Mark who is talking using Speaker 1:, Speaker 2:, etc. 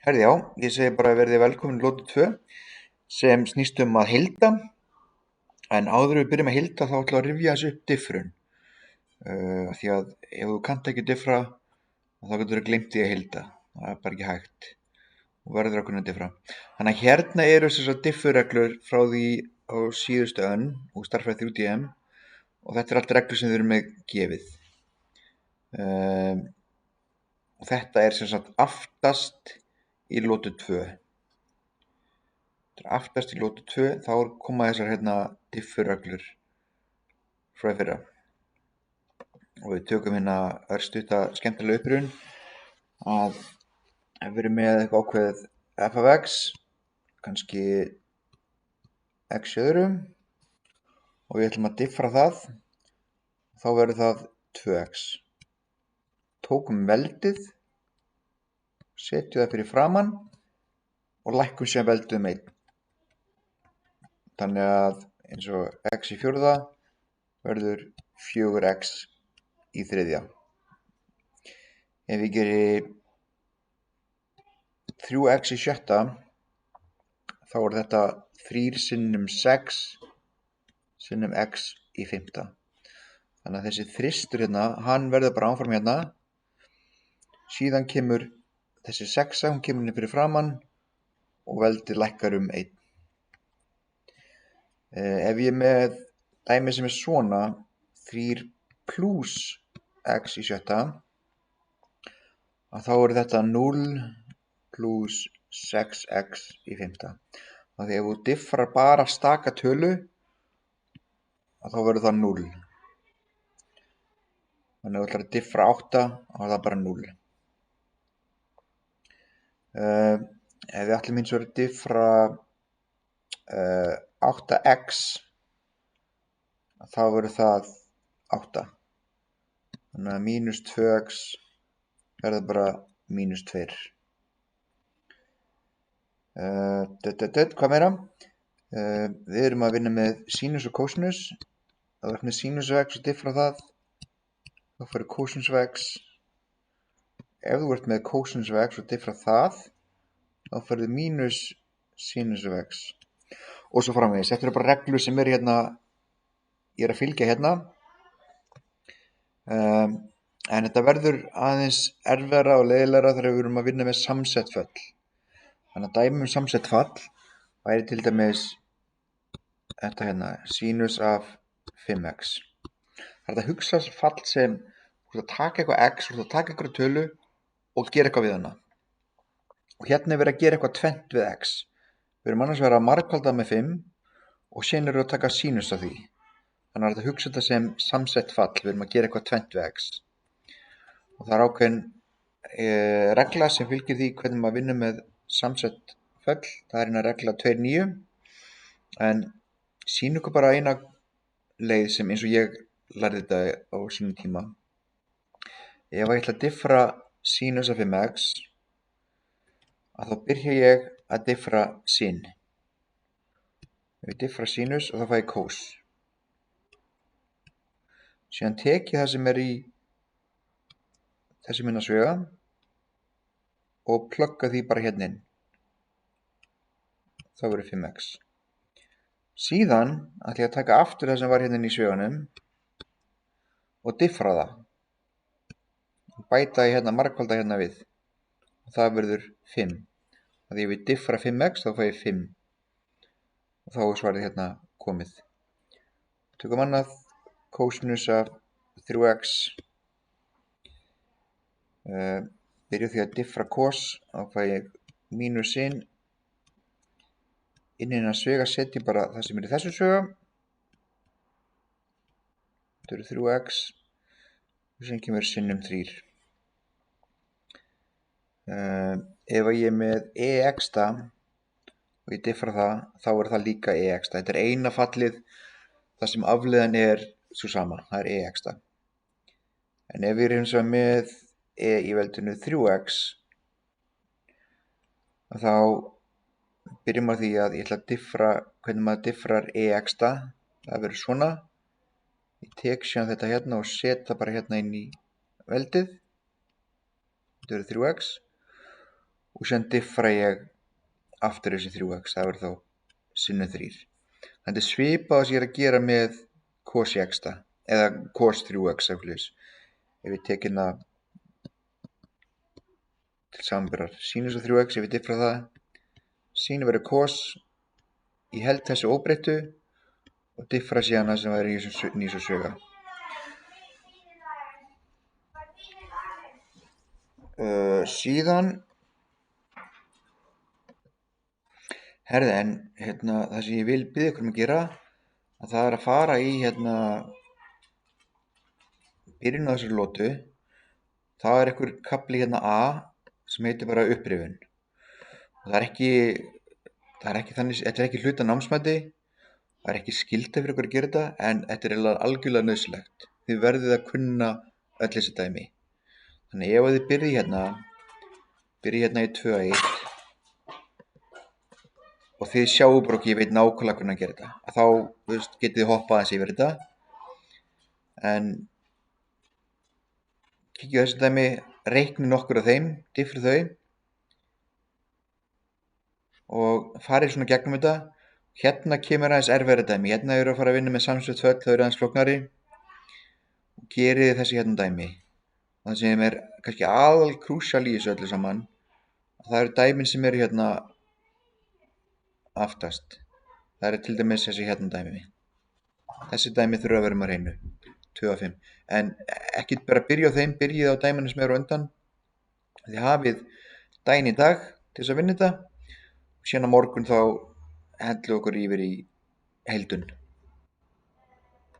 Speaker 1: Herði já, ég segi bara verið velkomin í lotu 2 sem snýst að heilda, en áður en við byrjum að heilda þá ætla að rifja þessu upp diffrun. Því að ef þú kannt ekki diffra þá getur þú gleymt því að heilda, það er bara ekki hægt og verður að kunna diffra. Þannig að hérna eru þessar diffurreglur frá því á síðustu önn og stærðfræði 3DM og þetta er allt reglur sem þau eru með gefið. Og þetta er sem sagt aftast í lotu 2. Þetta er aftast í lotu 2, þá koma þessar hérna diffurreglur frá í fyrra. Og við tökum hérna örstutta skemmtilega upprun að ef við erum með eitthvað ákveðið f af x, kannski x í öðrum, og við ætlum að diffra það, þá verður það 2x. Tókum veldið, setjum það fyrir framann og lækkum síðan veldið um 1. Þannig að eins og x í fjórða verður 4x í þriðja. Ef við gerum 3x í sjötta, þá er þetta 3 sinnum 6 sinnum x í fimmta. Þannig að þessi þristur hérna, hann verður bara áfram hérna. Síðan kemur þessi 6, hún kemur inn fyrir framann og veldið lækkar um 1. Ef ég er með dæmi sem er svona, 3 plus x í sjötta, þá er þetta 0 plus 6x í fimmta. Þannig að ef þú diffrar bara staka tölu, þá verður það 0. Þannig að ef þú ætlar að diffra 8, þá er það bara 0. Ef við ætlum hins vegar að diffra 8x, þá verður það 8. Þannig að mínus 2x verður bara mínus 2. Hvað meira? Við erum að vinna með sínus og kósinus. Ef þú ert með sínus af x og diffra það, þá fyrir kósinus af x. Ef þú ert með kósinus af x og diffra það, þá fyrir mínus sínus af x. Og svo framvegis. Þetta eru bara reglur sem eru hérna, ég er að fylgja hérna. En þetta verður aðeins erfiðara og leiðilegra þegar við erum að vinna með samsett föll. Þannig að dæmi samsett fall væri til dæmis þetta hérna, sínus af 5x. Það er að hugsa fall sem þú ert að taka eitthvað x, þú ert að taka eitthvað tölu og gera eitthvað við hana. Og hérna er verið að gera eitthvað tvennt við x. Við erum annars verið að margfalda með 5 og síðan erum við að taka sínus af því. Þannig að þetta hugsa þetta sem samsett fall, við erum að gera eitthvað tvennt við x. Og það er ákveðin regla sem fylgir því hvernig maður vinnur með samsett föll. Það er hérna regla 2.9. En sýnum ykkur bara eina leið sem eins og ég lærði þetta á sínum tíma. Ef ég ætla að diffra sínus af 5x, þá byrja ég að diffra sin. Ef ég diffra sínus og þá fæ ég kós. Síðan tek ég það sem er í þessi minna svega og plugga því bara hérna inn. Þá verður 5x. Síðan ætla ég að taka aftur það sem var hérna inn í sveganum og diffra það. Bæta ég hérna, margfalda hérna við. Og það verður 5. Þegar ég diffra 5x, þá fæ ég 5. Og þá er svarið hérna komið. Tökum annað, kósinus af 3x. Byrju því að diffra kos, þá fæ ég mínus sin. Inn að svega setjum bara það sem er í þessu svega. Þetta eru 3x. Og sem kemur sinnum 3. Ef ég er með ex og ég diffra það, þá er það líka ex. Þetta er eina fallið þar sem afleiðan er svo sama, það er ex. En ef við erum hins vegar með í veldinu 3x, þá byrjum á því að ég ætla að diffra hvernig maður diffrar ex. Það verður svona. Ég tek síðan þetta hérna og set það bara hérna inn í veldið. Þetta verður 3x. og síðan diffra ég aftur þessi 3x, það verður þá sinnum 3. Þetta er svipað sem ég er að gera með cos x eða cos 3x ef við tekjum það til samanbyrðar. Sínus og 3x, ef við diffra það, sínum verður cos, ég held þessu óbreyttu og diffra síðan það sem verður í nýs og svega. Síðan en það sem ég vil biðja ykkur að gera, að það er að fara í byrjun á þessari lotu. Það er einhver kafli A sem heitir bara upprifun. Það er ekki þannig, þetta er ekki hluti af námsmati, það er ekki skylda fyrir ykkur að gera þetta, en þetta er algjörlega nauðsynlegt. Þið verðið að kunna öll þessi dæmi. Þannig ef þið byrjið í 2.1 og þið sjáu bara ekki, ég veit nákvæmlega hvernig að gera þetta, að þá getið þið hoppað aðeins yfir þetta. En kíkju á þessi dæmi, reiknið nokkur af þeim, diffrið þau og farið svona gegnum þetta. Hérna kemur aðeins erfiðara dæmi, hérna eru að fara að vinna með samsett föll, þau eru aðeins flóknari og gerið þessi dæmi. Það sem er kannski krúsjál í þessu öllu saman, það eru dæmin sem eru aftast. Það eru til dæmis þessi dæmi. Þessi dæmi þurfa að vera með hreinu, 2 af 5. En ekki bara byrja á þeim, byrjið á dæminu sem eru á undan. Þið hafið daginn í dag til þess að vinna þetta og síðan á morgun þá hendlu okkur yfir í heildun.